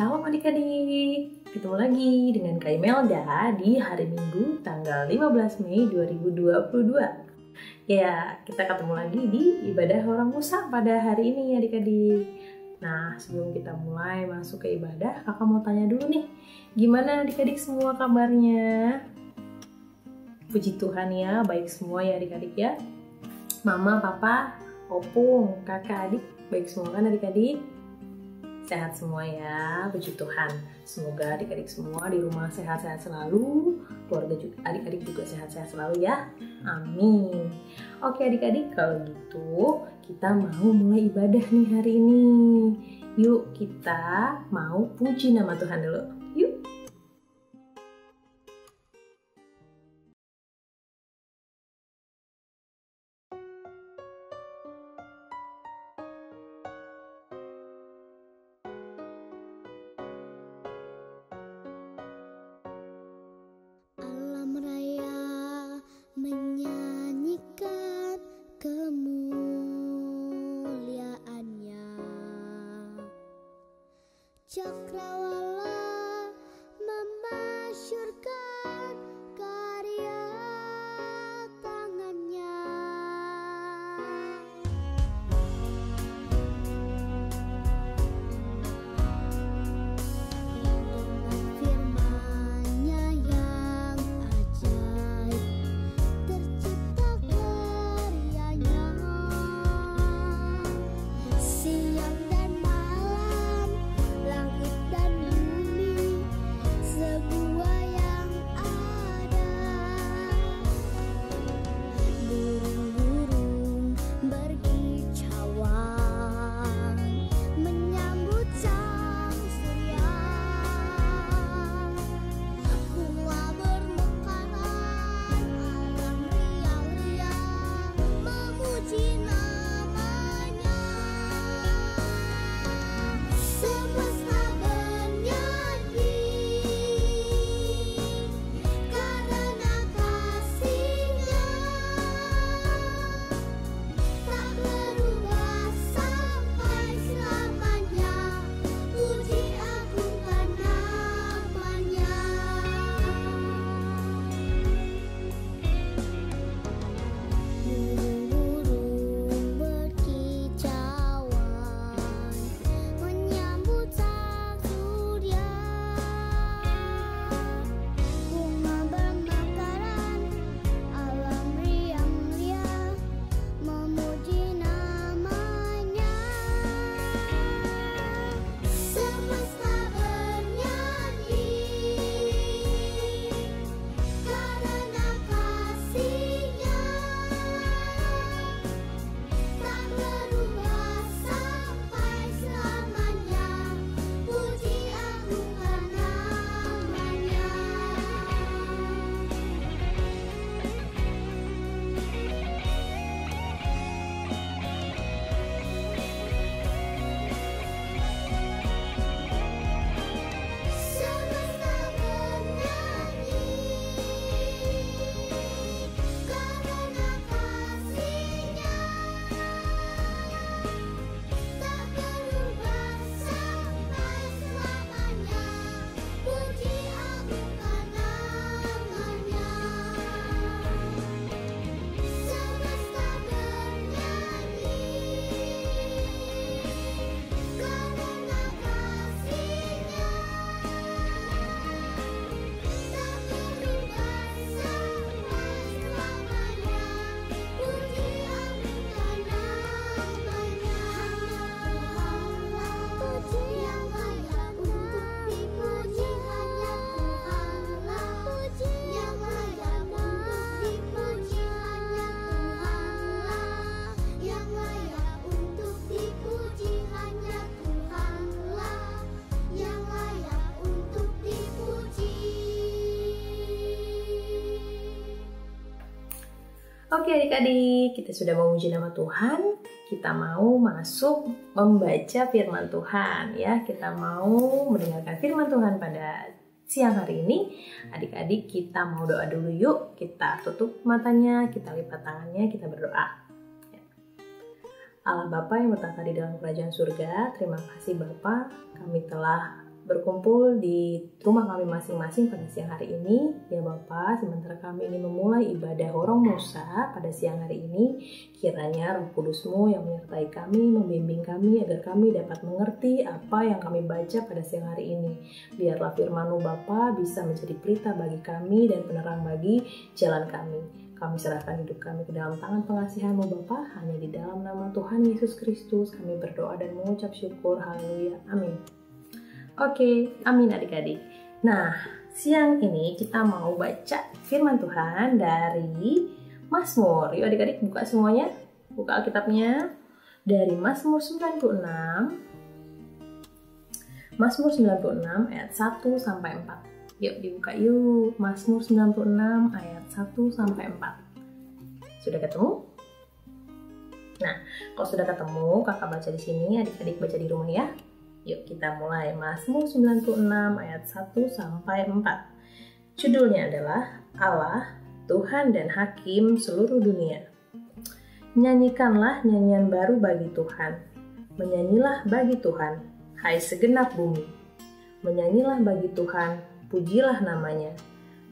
Shalom adik-adik, ketemu lagi dengan Kak Imelda di hari Minggu tanggal 15 Mei 2022. Ya, kita ketemu lagi di ibadah orang Musa pada hari ini adik-adik. Nah, sebelum kita mulai masuk ke ibadah, kakak mau tanya dulu nih, gimana adik-adik semua kabarnya? Puji Tuhan ya, baik semua ya adik-adik ya. Mama, papa, opung, kakak, adik, baik semua kan adik-adik? Sehat semua ya, puji Tuhan. Semoga adik-adik semua di rumah sehat-sehat selalu, keluarga juga, adik-adik juga sehat-sehat selalu ya. Amin. Oke adik-adik, kalau gitu kita mau mulai ibadah nih hari ini. Yuk kita mau puji nama Tuhan dulu. Yuk. Menyanyikan kemuliaannya, cakrawala memasyurkan karya tangannya. Dengan firman-Nya yang ajaib tercipta karyanya. Siang dan malam, langit dan bumi, semua yang ada. Burung-burung berkicauan menyambut sang surya. Bunga bermekaran, alam riang-riang memuji namanya. Semesta bernyanyi karena kasih-Nya, tak berubah sampai selamanya. Puji agungkan namanya. Burung-burung berkicauan menyambut sang surya. Bunga bermekaran, alam riang-riang memuji namanya. Semesta bernyanyi karena kasih-Nya, tak berubah sampai selamanya. Puji agungkan namanya. Semesta bernyanyi karena kasih-Nya, tak berubah sampai selamanya. Puji agungkan namanya. Semesta bernyanyi karena kasih-Nya, tak berubah sampai selamanya. Puji agungkan namanya. Puji yang layak untuk dipuji hanya Tuhanlah. Puji yang layak untuk dipuji hanya Tuhanlah. Yang layak untuk dipuji hanya Tuhanlah. Yang layak untuk dipuji. Oke adik-adik, kita sudah memuji nama Tuhan. Kita mau masuk membaca firman Tuhan ya. Kita mau mendengarkan firman Tuhan pada siang hari ini. Adik-adik kita mau doa dulu yuk. Kita tutup matanya, kita lipat tangannya, kita berdoa. Allah Bapa yang bertata di dalam kerajaan surga, terima kasih Bapa, kami telah berkumpul di rumah kami masing-masing pada siang hari ini. Ya Bapa, sementara kami ini memulai ibadah Horong Musa pada siang hari ini, kiranya Roh Kudus-Mu yang menyertai kami, membimbing kami agar kami dapat mengerti apa yang kami baca pada siang hari ini. Biarlah firman-Mu Bapa bisa menjadi pelita bagi kami dan penerang bagi jalan kami. Kami serahkan hidup kami ke dalam tangan pengasihan-Mu Bapa, hanya di dalam nama Tuhan Yesus Kristus kami berdoa dan mengucap syukur. Haleluya. Amin. Oke, amin adik-adik. Nah, siang ini kita mau baca firman Tuhan dari Mazmur. Yuk adik-adik buka semuanya, buka Alkitabnya dari Mazmur 96. Mazmur 96 ayat 1 sampai 4. Yuk dibuka yuk, Mazmur 96 ayat 1 sampai 4. Sudah ketemu? Nah, kalau sudah ketemu, kakak baca di sini, adik-adik baca di rumah ya. Yuk kita mulai Mazmur 96 ayat 1 sampai 4. Judulnya adalah Allah, Tuhan dan Hakim seluruh dunia. Nyanyikanlah nyanyian baru bagi Tuhan. Menyanyilah bagi Tuhan, hai segenap bumi. Menyanyilah bagi Tuhan, pujilah namanya.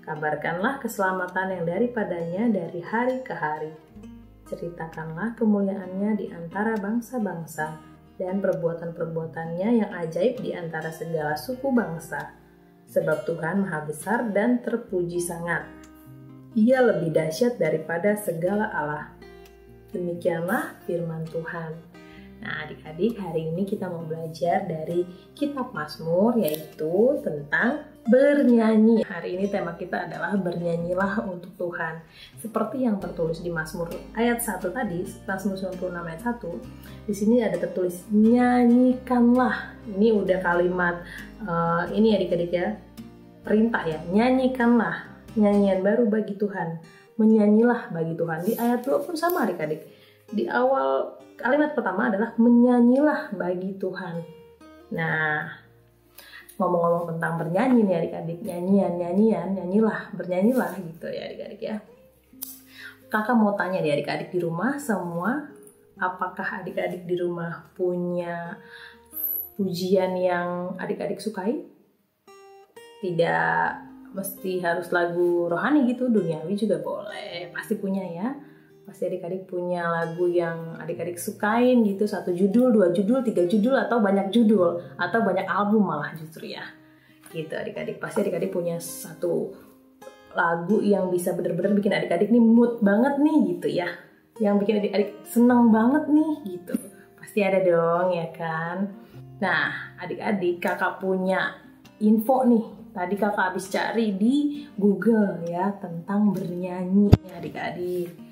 Kabarkanlah keselamatan yang daripadanya dari hari ke hari. Ceritakanlah kemuliaannya di antara bangsa-bangsa dan perbuatan-perbuatannya yang ajaib di antara segala suku bangsa. Sebab Tuhan maha besar dan terpuji sangat. Ia lebih dahsyat daripada segala Allah. Demikianlah firman Tuhan. Nah adik-adik, hari ini kita mau belajar dari kitab Mazmur, yaitu tentang bernyanyi. Hari ini tema kita adalah bernyanyilah untuk Tuhan. Seperti yang tertulis di Mazmur ayat 1 tadi, Mazmur 96 ayat 1, di sini ada tertulis nyanyikanlah. Ini udah kalimat ini adik-adik ya, perintah ya, nyanyikanlah nyanyian baru bagi Tuhan. Menyanyilah bagi Tuhan. Di ayat 2 pun sama adik-adik. Di awal kalimat pertama adalah menyanyilah bagi Tuhan. Nah, ngomong-ngomong tentang bernyanyi nih adik-adik, nyanyilah, bernyanyilah gitu ya adik-adik ya. Kakak mau tanya nih adik-adik di rumah semua, apakah adik-adik di rumah punya pujian yang adik-adik sukai? Tidak mesti harus lagu rohani gitu, duniawi juga boleh, pasti punya ya. Pasti adik-adik punya lagu yang adik-adik sukain gitu, 1 judul, 2 judul, 3 judul, atau banyak judul, atau banyak album malah justru ya. Gitu adik-adik, pasti adik-adik punya satu lagu yang bisa bener-bener bikin adik-adik nih mood banget nih gitu ya. Yang bikin adik-adik seneng banget nih gitu. Pasti ada dong ya kan. Nah adik-adik, kakak punya info nih. Tadi kakak habis cari di Google ya tentang bernyanyi ya adik-adik.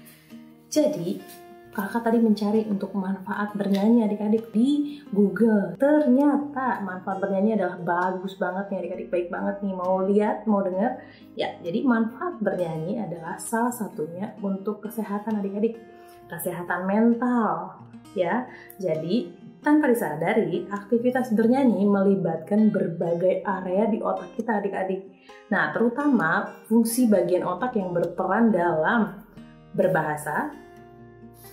Jadi, kakak tadi mencari untuk manfaat bernyanyi adik-adik di Google. Ternyata manfaat bernyanyi adalah bagus banget nih adik-adik, baik banget nih. Mau lihat, mau dengar? Ya, jadi manfaat bernyanyi adalah salah satunya untuk kesehatan adik-adik. Kesehatan mental, ya. Jadi, tanpa disadari, aktivitas bernyanyi melibatkan berbagai area di otak kita adik-adik. Nah, terutama fungsi bagian otak yang berperan dalam berbahasa,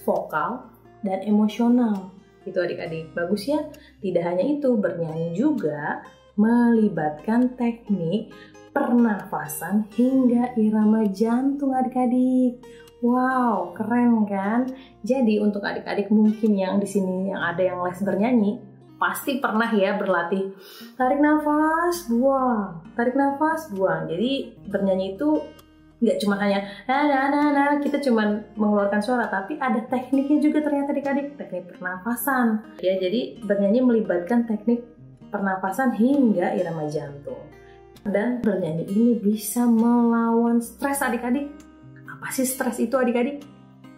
vokal, dan emosional. Itu adik-adik, bagus ya. Tidak hanya itu, bernyanyi juga melibatkan teknik pernafasan hingga irama jantung adik-adik. Wow, keren kan? Jadi untuk adik-adik mungkin yang di sini yang ada yang les bernyanyi, pasti pernah ya berlatih tarik nafas, buang, tarik nafas, buang. Jadi bernyanyi itu nggak cuma hanya kita cuma mengeluarkan suara, tapi ada tekniknya juga ternyata adik-adik, teknik pernafasan ya. Jadi bernyanyi melibatkan teknik pernafasan hingga irama jantung, dan bernyanyi ini bisa melawan stres adik-adik. Apa sih stres itu adik-adik?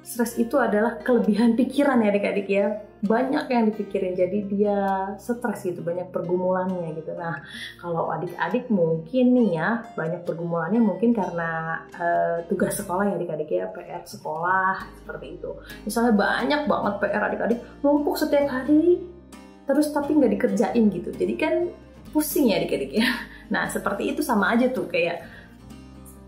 Stres itu adalah kelebihan pikiran ya adik-adik ya. Banyak yang dipikirin, jadi dia stres gitu, banyak pergumulannya gitu. Nah, kalau adik-adik mungkin nih ya, banyak pergumulannya mungkin karena tugas sekolah ya adik-adik ya, PR sekolah seperti itu. Misalnya banyak banget PR adik-adik, numpuk setiap hari, terus tapi nggak dikerjain gitu. Jadi kan pusing ya adik-adik ya. Nah, seperti itu sama aja tuh kayak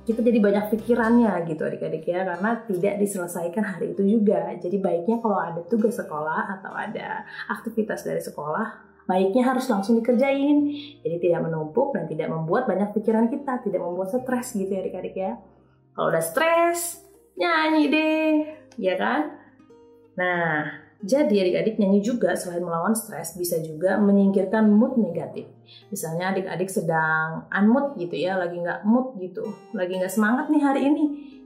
kita jadi banyak pikirannya gitu adik-adik ya, karena tidak diselesaikan hari itu juga. Jadi baiknya kalau ada tugas sekolah atau ada aktivitas dari sekolah, baiknya harus langsung dikerjain. Jadi tidak menumpuk dan tidak membuat banyak pikiran kita, tidak membuat stres gitu ya adik-adik ya. Kalau udah stres, nyanyi deh, ya kan? Nah, jadi adik-adik nyanyi juga selain melawan stres bisa juga menyingkirkan mood negatif. Misalnya adik-adik sedang unmood gitu ya, lagi nggak mood gitu, lagi nggak semangat nih hari ini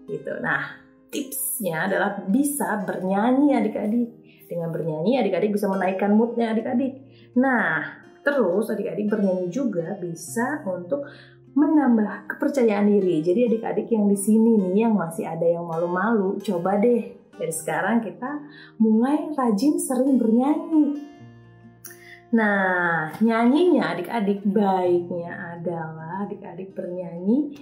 gitu. Nah, tipsnya adalah bisa bernyanyi adik-adik. Dengan bernyanyi adik-adik bisa menaikkan moodnya adik-adik. Nah, terus adik-adik bernyanyi juga bisa untuk menambah kepercayaan diri. Jadi adik-adik yang di sini nih yang masih ada yang malu-malu, coba deh dari sekarang kita mulai rajin sering bernyanyi. Nah, nyanyinya adik-adik baiknya adalah adik-adik bernyanyi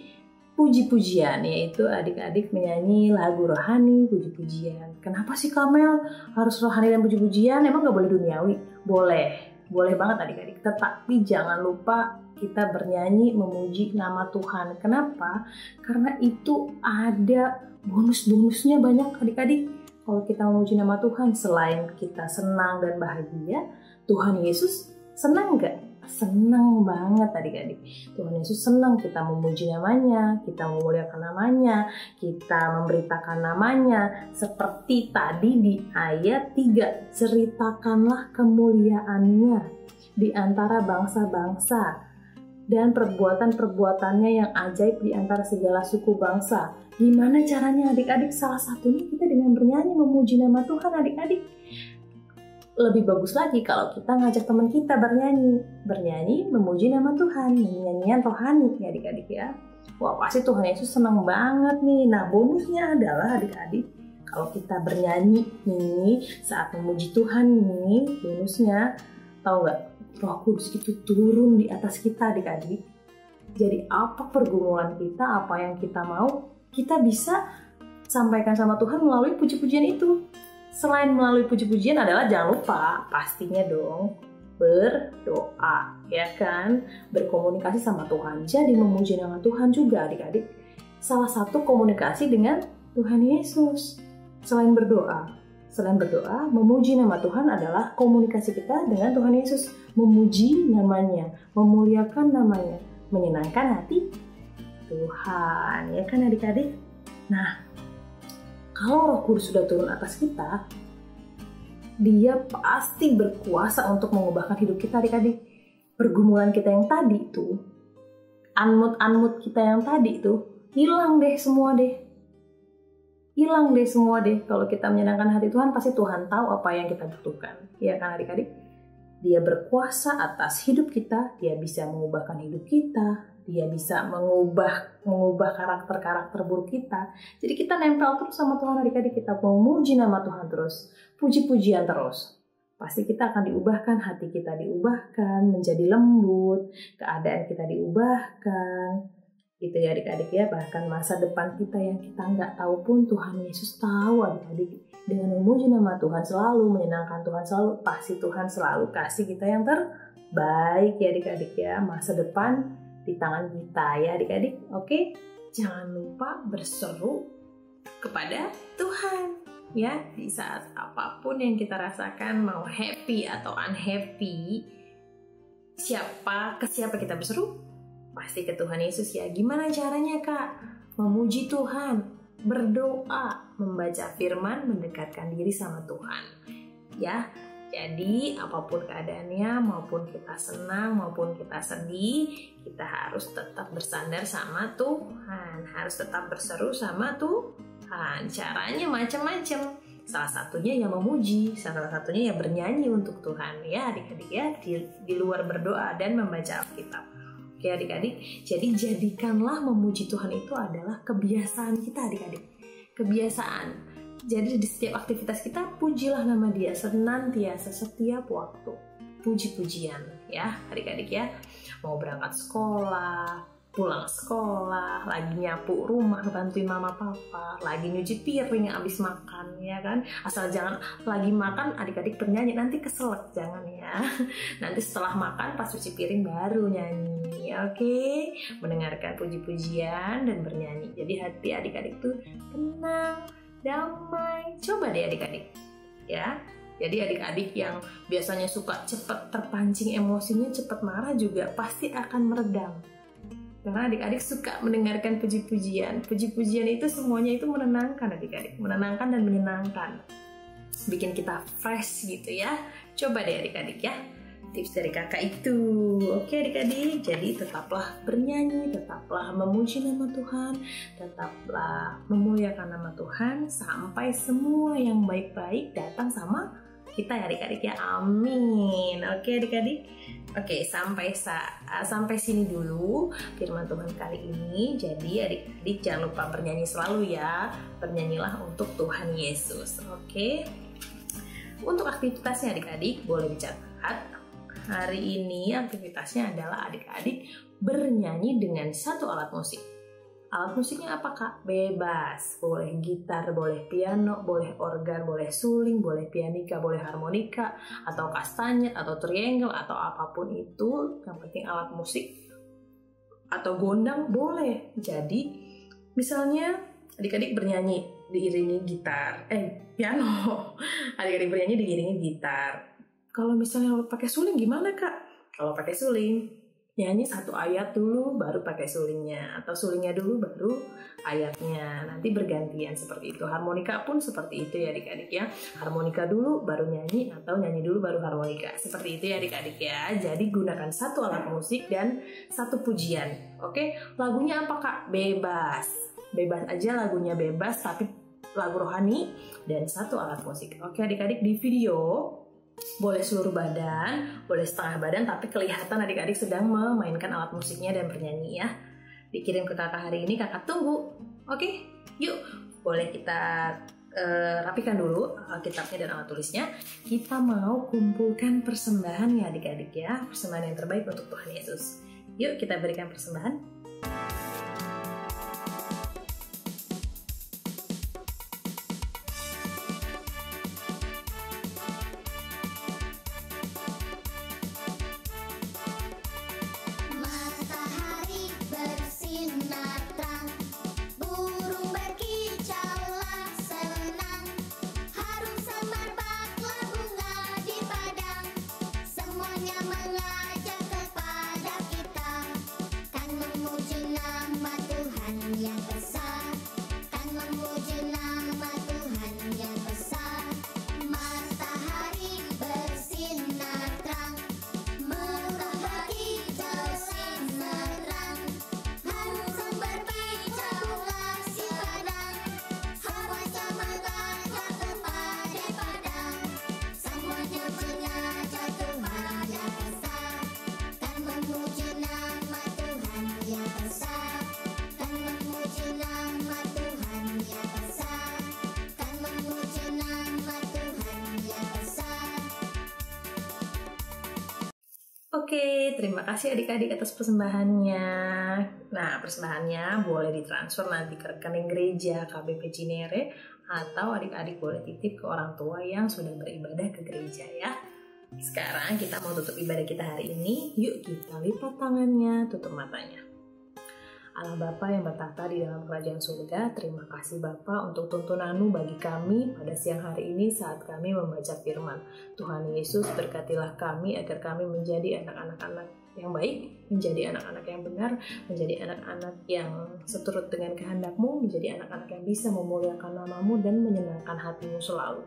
puji-pujian, yaitu adik-adik menyanyi lagu rohani, puji-pujian. Kenapa sih Kamel harus rohani dan puji-pujian? Emang gak boleh duniawi? Boleh banget adik-adik. Tetapi jangan lupa kita bernyanyi memuji nama Tuhan. Kenapa? Karena itu ada bonus-bonusnya banyak adik-adik. Kalau kita memuji nama Tuhan, selain kita senang dan bahagia, Tuhan Yesus senang gak? Senang banget adik-adik. Tuhan Yesus senang kita memuji namanya, kita memuliakan namanya, kita memberitakan namanya. Seperti tadi di ayat 3, ceritakanlah kemuliaannya di antara bangsa-bangsa dan perbuatan-perbuatannya yang ajaib di antara segala suku bangsa. Gimana caranya adik-adik? Salah satunya kita dengan bernyanyi memuji nama Tuhan adik-adik. Lebih bagus lagi kalau kita ngajak teman kita bernyanyi memuji nama Tuhan, nyanyian rohani ya adik-adik ya. Wah, pasti Tuhan Yesus senang banget nih. Nah, bonusnya adalah adik-adik, kalau kita bernyanyi nih saat memuji Tuhan nih, bonusnya tahu nggak? Roh Kudus itu turun di atas kita adik-adik. Jadi apa pergumulan kita, apa yang kita mau, kita bisa sampaikan sama Tuhan melalui puji-pujian itu. Selain melalui puji-pujian adalah jangan lupa pastinya dong berdoa, ya kan? Berkomunikasi sama Tuhan. Jadi memuji nama Tuhan juga adik-adik. Salah satu komunikasi dengan Tuhan Yesus. Selain berdoa, memuji nama Tuhan adalah komunikasi kita dengan Tuhan Yesus. Memuji namanya, memuliakan namanya, menyenangkan hati Tuhan, ya kan adik-adik? Nah, kalau Roh Kudus sudah turun atas kita, Dia pasti berkuasa untuk mengubahkan hidup kita adik-adik. Pergumulan kita yang tadi itu, unmood kita yang tadi itu, hilang deh semua deh. Kalau kita menyenangkan hati Tuhan, pasti Tuhan tahu apa yang kita butuhkan. Ya kan adik-adik? Dia berkuasa atas hidup kita, Dia bisa mengubahkan hidup kita, Dia bisa mengubah karakter-karakter buruk kita. Jadi kita nempel terus sama Tuhan adik-adik, kita memuji nama Tuhan terus, puji-pujian terus. Pasti kita akan diubahkan, hati kita diubahkan, menjadi lembut, keadaan kita diubahkan. Gitu ya adik-adik ya, bahkan masa depan kita yang kita nggak tahu pun Tuhan Yesus tahu adik-adik. Dengan memuji nama Tuhan selalu, menyenangkan Tuhan selalu, pasti Tuhan selalu kasih kita yang terbaik ya adik-adik ya. Masa depan di tangan kita ya adik-adik. Oke, jangan lupa berseru kepada Tuhan ya di saat apapun yang kita rasakan, mau happy atau unhappy. Ke siapa kita berseru? Pasti ke Tuhan Yesus ya. Gimana caranya Kak? Memuji Tuhan, berdoa, membaca firman, mendekatkan diri sama Tuhan ya. Jadi apapun keadaannya, maupun kita senang, maupun kita sedih, kita harus tetap bersandar sama Tuhan, harus tetap berseru sama Tuhan. Caranya macam-macam. Salah satunya yang memuji, salah satunya yang bernyanyi untuk Tuhan ya adik-adik ya, di luar berdoa dan membaca Alkitab. Oke adik-adik, jadi jadikanlah memuji Tuhan itu adalah kebiasaan kita adik-adik. Kebiasaan. Jadi di setiap aktivitas kita, pujilah nama Dia senantiasa setiap waktu. Puji-pujian ya adik-adik ya. Mau berangkat sekolah, pulang sekolah, lagi nyapu rumah, bantuin mama papa, lagi nyuci piring abis makan ya kan. Asal jangan lagi makan adik-adik bernyanyi, nanti keselak, jangan ya. Nanti setelah makan pas cuci piring baru nyanyi. Oke, mendengarkan puji-pujian dan bernyanyi. Jadi hati adik-adik tuh tenang, damai. Coba deh adik-adik ya, Jadi adik-adik yang biasanya suka cepat terpancing emosinya, cepat marah juga pasti akan meredam. Karena adik-adik suka mendengarkan puji-pujian. Puji-pujian itu semuanya itu menenangkan adik-adik, menenangkan dan menyenangkan. Bikin kita fresh gitu ya. Coba deh adik-adik ya, tips dari kakak itu. Oke adik-adik, jadi tetaplah bernyanyi, tetaplah memuji nama Tuhan, tetaplah memuliakan nama Tuhan sampai semua yang baik-baik datang sama kita ya adik-adik ya. Amin. Oke adik-adik. Oke, sampai sini dulu firman Tuhan kali ini. Jadi adik-adik jangan lupa bernyanyi selalu ya. Bernyanyilah untuk Tuhan Yesus. Oke. Untuk aktivitasnya adik-adik boleh dicatat. Hari ini aktivitasnya adalah adik-adik bernyanyi dengan satu alat musik. Alat musiknya apa kak? Bebas. Boleh gitar, boleh piano, boleh organ, boleh suling, boleh pianika, boleh harmonika, atau kastanyet, atau triangle, atau apapun itu. Yang penting alat musik. Atau gondang boleh. Jadi misalnya adik-adik bernyanyi diiringi gitar, piano. Adik-adik bernyanyi diiringi gitar. Kalau misalnya pakai suling gimana kak? Kalau pakai suling, nyanyi satu ayat dulu baru pakai sulingnya, atau sulingnya dulu baru ayatnya. Nanti bergantian seperti itu. Harmonika pun seperti itu ya adik-adik ya. Harmonika dulu baru nyanyi, atau nyanyi dulu baru harmonika. Seperti itu ya adik-adik ya. Jadi gunakan satu alat musik dan satu pujian. Oke, lagunya apa kak? Bebas. Bebas aja lagunya, bebas tapi lagu rohani dan satu alat musik. Oke adik-adik, di video boleh seluruh badan, boleh setengah badan, tapi kelihatan adik-adik sedang memainkan alat musiknya dan bernyanyi ya. Dikirim ke kakak hari ini, kakak tunggu. Oke, yuk. Boleh kita rapikan dulu kitabnya dan alat tulisnya. Kita mau kumpulkan persembahan ya adik-adik ya. Persembahan yang terbaik untuk Tuhan Yesus. Yuk kita berikan persembahan. Matahari bersinar terang, burung berkicaulah senang, harum semerbaklah bunga di padang, semuanya mengajak kepada kita, kan memuji nama Tuhan yang besar, kan memuji nama Tuhan yang besar. Matahari bersinar terang, burung berkicau sinerang, harum berkicaulah si padang, semuanya mengajak kepada padang, semuanya mengajak kepada besar, kan memuji nama Tuhan yang besar, kan memuji nama Tuhan yang besar, kan memuji nama Tuhan yang besar. Oke, terima kasih adik-adik atas persembahannya. Nah, persembahannya boleh ditransfer nanti ke rekening gereja KBP Cinere, atau adik-adik boleh titip ke orang tua yang sudah beribadah ke gereja ya. Sekarang kita mau tutup ibadah kita hari ini. Yuk kita lipat tangannya, tutup matanya. Allah Bapa yang bertata di dalam kerajaan surga, terima kasih Bapa untuk tuntunan-Mu bagi kami pada siang hari ini saat kami membaca firman. Tuhan Yesus, berkatilah kami agar kami menjadi anak-anak yang baik, menjadi anak-anak yang benar, menjadi anak-anak yang seturut dengan kehendak-Mu, menjadi anak-anak yang bisa memuliakan nama-Mu dan menyenangkan hati-Mu selalu.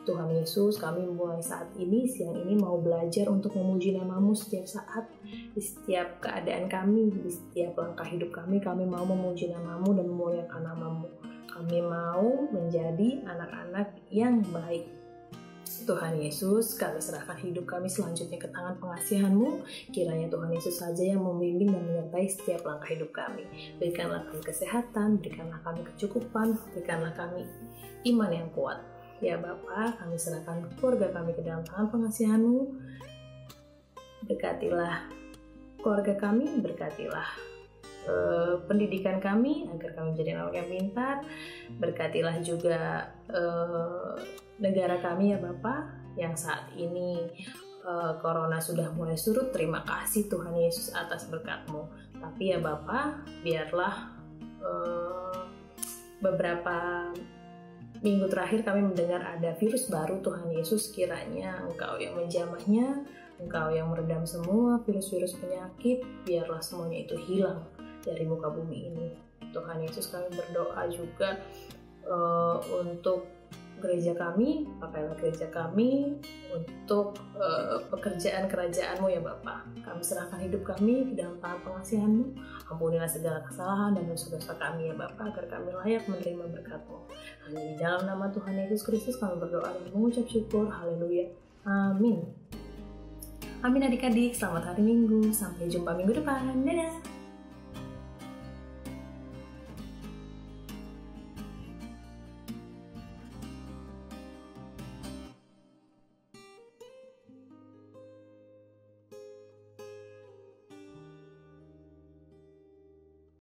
Tuhan Yesus, kami mulai saat ini, siang ini mau belajar untuk memuji nama-Mu setiap saat, di setiap keadaan kami, di setiap langkah hidup kami mau memuji nama-Mu dan memuliakan nama-Mu. Kami mau menjadi anak-anak yang baik. Tuhan Yesus, kami serahkan hidup kami selanjutnya ke tangan pengasihan-Mu. Kiranya Tuhan Yesus saja yang membimbing dan menyertai setiap langkah hidup kami. Berikanlah kami kesehatan, berikanlah kami kecukupan, berikanlah kami iman yang kuat. Ya Bapa, kami serahkan keluarga kami ke dalam tangan pengasihan-Mu. Berkatilah keluarga kami, berkatilah pendidikan kami agar kami menjadi anak yang pintar. Berkatilah juga negara kami ya Bapa, yang saat ini corona sudah mulai surut. Terima kasih Tuhan Yesus atas berkat-Mu. Tapi ya Bapa, biarlah beberapa minggu terakhir kami mendengar ada virus baru. Tuhan Yesus, kiranya Engkau yang menjamahnya, Engkau yang meredam semua virus-virus penyakit, biarlah semuanya itu hilang dari muka bumi ini. Tuhan Yesus, kami berdoa juga untuk gereja kami, pakailah gereja kami untuk pekerjaan kerajaan-Mu ya Bapa. Kami serahkan hidup kami ke dalam tangan pengasihan-Mu. Ampunilah segala kesalahan dan dosa-dosa kami ya Bapa, agar kami layak menerima berkat-Mu. Hanya di dalam nama Tuhan Yesus Kristus kami berdoa dan mengucap syukur. Haleluya. Amin. Amin adik-adik, selamat hari Minggu. Sampai jumpa minggu depan. Dadah.